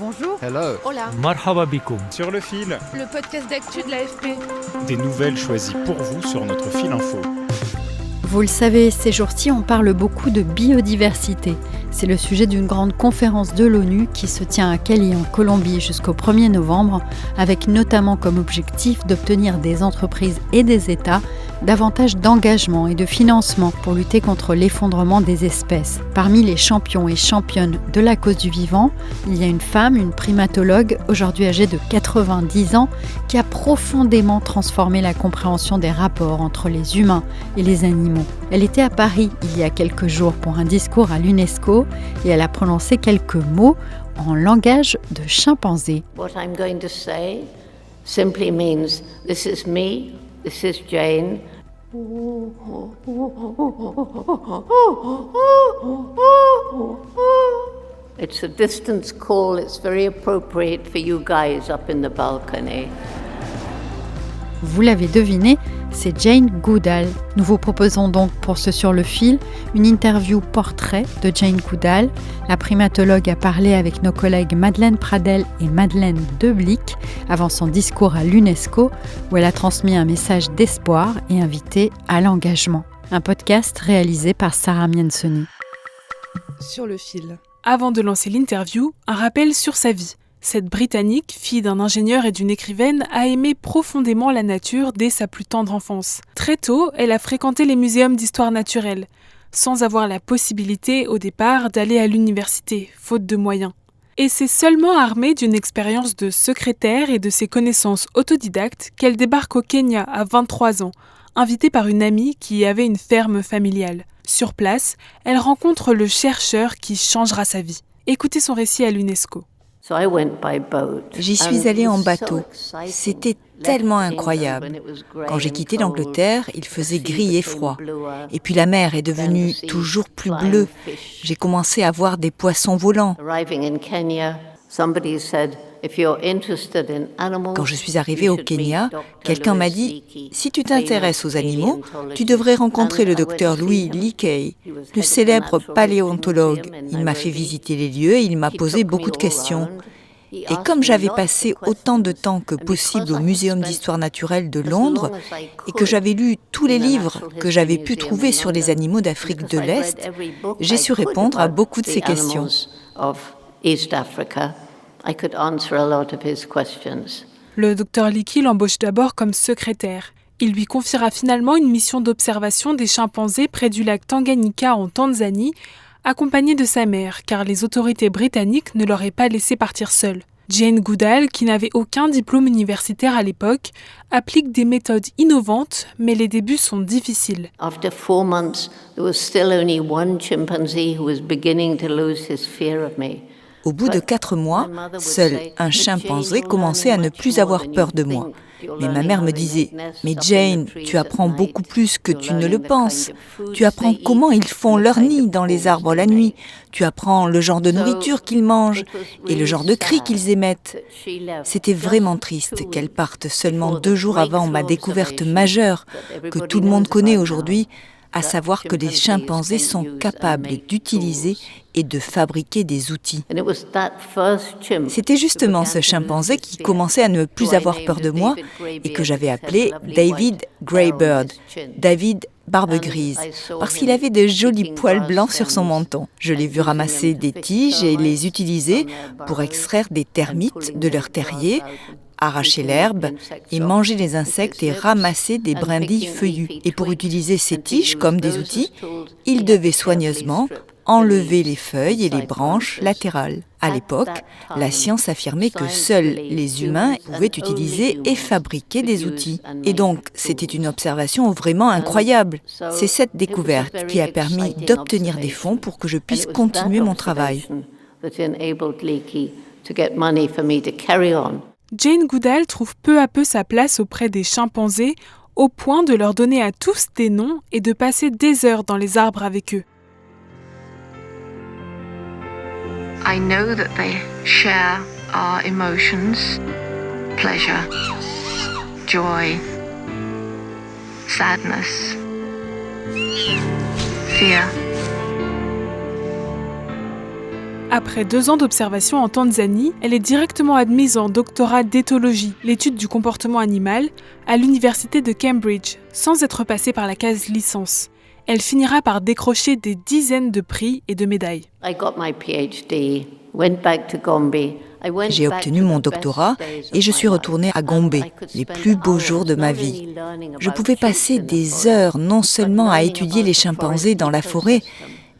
Bonjour. Hello. Hola. Marhaba bikoum. Sur le fil, Le podcast d'actu de l'AFP. des nouvelles choisies pour vous sur notre fil info. Vous le savez, ces jours-ci, on parle beaucoup de biodiversité. C'est le sujet d'une grande conférence de l'ONU qui se tient à Cali en Colombie jusqu'au 1er novembre, avec notamment comme objectif d'obtenir des entreprises et des États davantage d'engagement et de financement pour lutter contre l'effondrement des espèces. Parmi les champions et championnes de la cause du vivant, il y a une femme, une primatologue, aujourd'hui âgée de 90 ans, qui a profondément transformé la compréhension des rapports entre les humains et les animaux. Elle était à Paris il y a quelques jours pour un discours à l'UNESCO et elle a prononcé quelques mots en langage de chimpanzé. What I'm going to say simply means this is me, this is Jane. It's a distance call, it's very appropriate for you guys up in the balcony. Vous l'avez deviné, c'est Jane Goodall. Nous vous proposons donc pour ce Sur le fil une interview portrait de Jane Goodall. La primatologue a parlé avec nos collègues Madeleine Pradel et Madeleine Deblic avant son discours à l'UNESCO où elle a transmis un message d'espoir et invité à l'engagement. Un podcast réalisé par Sarah Miensoni. Sur le fil. Avant de lancer l'interview, un rappel sur sa vie. Cette Britannique, fille d'un ingénieur et d'une écrivaine, a aimé profondément la nature dès sa plus tendre enfance. Très tôt, elle a fréquenté les muséums d'histoire naturelle, sans avoir la possibilité au départ d'aller à l'université, faute de moyens. Et c'est seulement armée d'une expérience de secrétaire et de ses connaissances autodidactes qu'elle débarque au Kenya à 23 ans, invitée par une amie qui avait une ferme familiale. Sur place, elle rencontre le chercheur qui changera sa vie. Écoutez son récit à l'UNESCO. J'y suis allée en bateau. C'était tellement incroyable. Quand j'ai quitté l'Angleterre, il faisait gris et froid. Et puis la mer est devenue toujours plus bleue. J'ai commencé à voir des poissons volants. Quand je suis arrivée au Kenya, quelqu'un m'a dit « Si tu t'intéresses aux animaux, tu devrais rencontrer le docteur Louis Leakey, le célèbre paléontologue. Il m'a fait visiter les lieux et il m'a posé beaucoup de questions. Et comme j'avais passé autant de temps que possible au Muséum d'histoire naturelle de Londres et que j'avais lu tous les livres que j'avais pu trouver sur les animaux d'Afrique de l'Est, j'ai su répondre à beaucoup de ces questions. » Le docteur Leakey l'embauche d'abord comme secrétaire. Il lui confiera finalement une mission d'observation des chimpanzés près du lac Tanganyika en Tanzanie, accompagné de sa mère, car les autorités britanniques ne l'auraient pas laissé partir seule. Jane Goodall, qui n'avait aucun diplôme universitaire à l'époque, applique des méthodes innovantes, mais les débuts sont difficiles. After 4 months, there was still only one chimpanzee who was beginning to lose his fear of me. Au bout de 4 mois, seul un chimpanzé commençait à ne plus avoir peur de moi. Mais ma mère me disait « Mais Jane, tu apprends beaucoup plus que tu ne le penses. Tu apprends comment ils font leur nid dans les arbres la nuit. Tu apprends le genre de nourriture qu'ils mangent et le genre de cris qu'ils émettent. » C'était vraiment triste qu'elle parte seulement 2 jours avant ma découverte majeure que tout le monde connaît aujourd'hui, à savoir que les chimpanzés sont capables d'utiliser et de fabriquer des outils. C'était justement ce chimpanzé qui commençait à ne plus avoir peur de moi et que j'avais appelé David Greybird, David Barbe Grise, parce qu'il avait de jolis poils blancs sur son menton. Je l'ai vu ramasser des tiges et les utiliser pour extraire des termites de leur terrier, arracher l'herbe et manger les insectes et ramasser des brindilles feuillues. Et pour utiliser ces tiges comme des outils, il devait soigneusement enlever les feuilles et les branches latérales. À l'époque, la science affirmait que seuls les humains pouvaient utiliser et fabriquer des outils. Et donc, c'était une observation vraiment incroyable. C'est cette découverte qui a permis d'obtenir des fonds pour que je puisse continuer mon travail. Jane Goodall trouve peu à peu sa place auprès des chimpanzés, au point de leur donner à tous des noms et de passer des heures dans les arbres avec eux. I know that they share our emotions, pleasure, joy, sadness, fear. Après 2 ans d'observation en Tanzanie, elle est directement admise en doctorat d'éthologie, l'étude du comportement animal, à l'université de Cambridge, sans être passée par la case licence. Elle finira par décrocher des dizaines de prix et de médailles. J'ai obtenu mon doctorat et je suis retournée à Gombe, les plus beaux jours de ma vie. Je pouvais passer des heures non seulement à étudier les chimpanzés dans la forêt,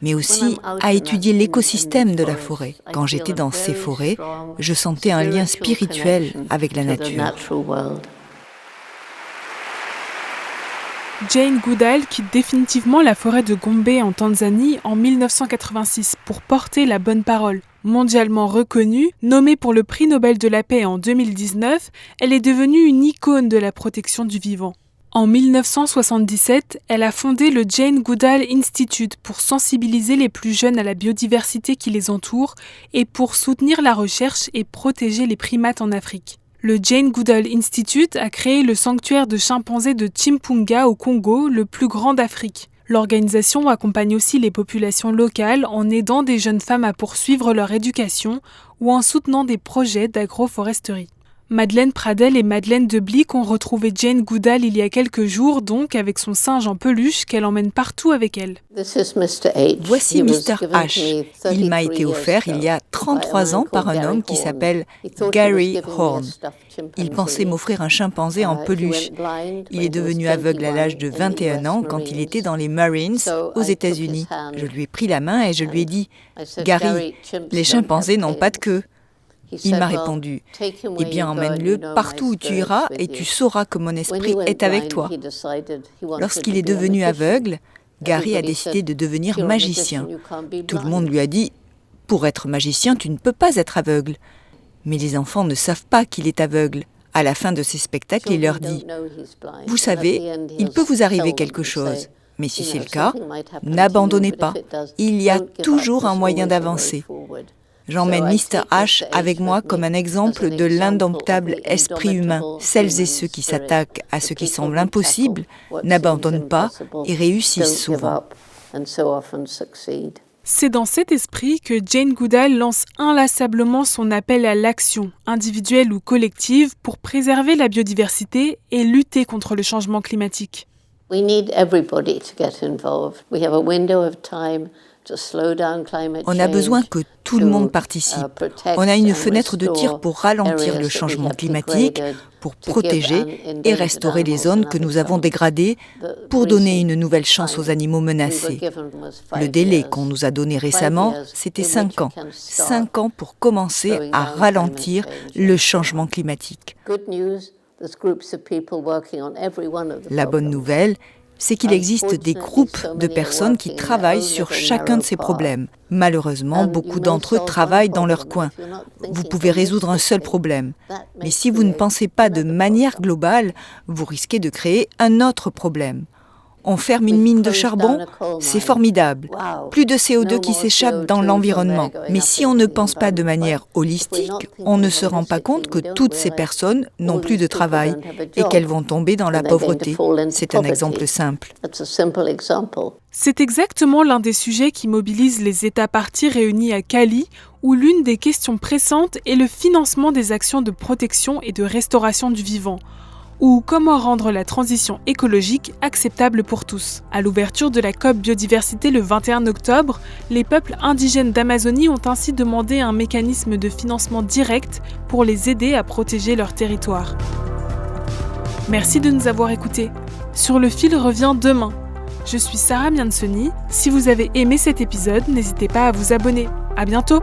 mais aussi à étudier l'écosystème de la forêt. Quand j'étais dans ces forêts, je sentais un lien spirituel avec la nature. Jane Goodall quitte définitivement la forêt de Gombe en Tanzanie en 1986 pour porter la bonne parole. Mondialement reconnue, nommée pour le prix Nobel de la paix en 2019, elle est devenue une icône de la protection du vivant. En 1977, elle a fondé le Jane Goodall Institute pour sensibiliser les plus jeunes à la biodiversité qui les entoure et pour soutenir la recherche et protéger les primates en Afrique. Le Jane Goodall Institute a créé le sanctuaire de chimpanzés de Chimpunga au Congo, le plus grand d'Afrique. L'organisation accompagne aussi les populations locales en aidant des jeunes femmes à poursuivre leur éducation ou en soutenant des projets d'agroforesterie. Madeleine Pradel et Madeleine Deblic ont retrouvé Jane Goodall il y a quelques jours, donc avec son singe en peluche qu'elle emmène partout avec elle. Voici Mr. H. Il m'a été offert il y a 33 ans par un homme qui s'appelle Gary Horn. Il pensait m'offrir un chimpanzé en peluche. Il est devenu aveugle à l'âge de 21 ans quand il était dans les Marines aux États-Unis. Je lui ai pris la main et je lui ai dit « Gary, les chimpanzés n'ont pas de queue ». Il m'a répondu « Eh bien, emmène-le partout où tu iras et tu sauras que mon esprit est avec toi ». Lorsqu'il est devenu aveugle, Gary a décidé de devenir magicien. Tout le monde lui a dit « Pour être magicien, tu ne peux pas être aveugle ». Mais les enfants ne savent pas qu'il est aveugle. À la fin de ses spectacles, il leur dit « Vous savez, il peut vous arriver quelque chose. Mais si c'est le cas, n'abandonnez pas. Il y a toujours un moyen d'avancer. » J'emmène Mr. H avec moi comme un exemple de l'indomptable esprit humain. Celles et ceux qui s'attaquent à ce qui semble impossible n'abandonnent pas et réussissent souvent. C'est dans cet esprit que Jane Goodall lance inlassablement son appel à l'action, individuelle ou collective, pour préserver la biodiversité et lutter contre le changement climatique. We need everybody to get involved. We have a window of time. On a besoin que tout le monde participe. On a une fenêtre de tir pour ralentir le changement climatique, pour protéger et restaurer les zones que nous avons dégradées, pour donner une nouvelle chance aux animaux menacés. Le délai qu'on nous a donné récemment, c'était 5 ans. 5 ans pour commencer à ralentir le changement climatique. La bonne nouvelle, c'est qu'il existe des groupes de personnes qui travaillent sur chacun de ces problèmes. Malheureusement, beaucoup d'entre eux travaillent dans leur coin. Vous pouvez résoudre un seul problème. Mais si vous ne pensez pas de manière globale, vous risquez de créer un autre problème. On ferme une mine de charbon, c'est formidable. Plus de CO2 qui s'échappe dans l'environnement. Mais si on ne pense pas de manière holistique, on ne se rend pas compte que toutes ces personnes n'ont plus de travail et qu'elles vont tomber dans la pauvreté. C'est un exemple simple. C'est exactement l'un des sujets qui mobilise les États parties réunis à Cali, où l'une des questions pressantes est le financement des actions de protection et de restauration du vivant, ou comment rendre la transition écologique acceptable pour tous. À l'ouverture de la COP Biodiversité le 21 octobre, les peuples indigènes d'Amazonie ont ainsi demandé un mécanisme de financement direct pour les aider à protéger leur territoire. Merci de nous avoir écoutés. Sur le fil revient demain. Je suis Sarah Miansoni. Si vous avez aimé cet épisode, n'hésitez pas à vous abonner. À bientôt!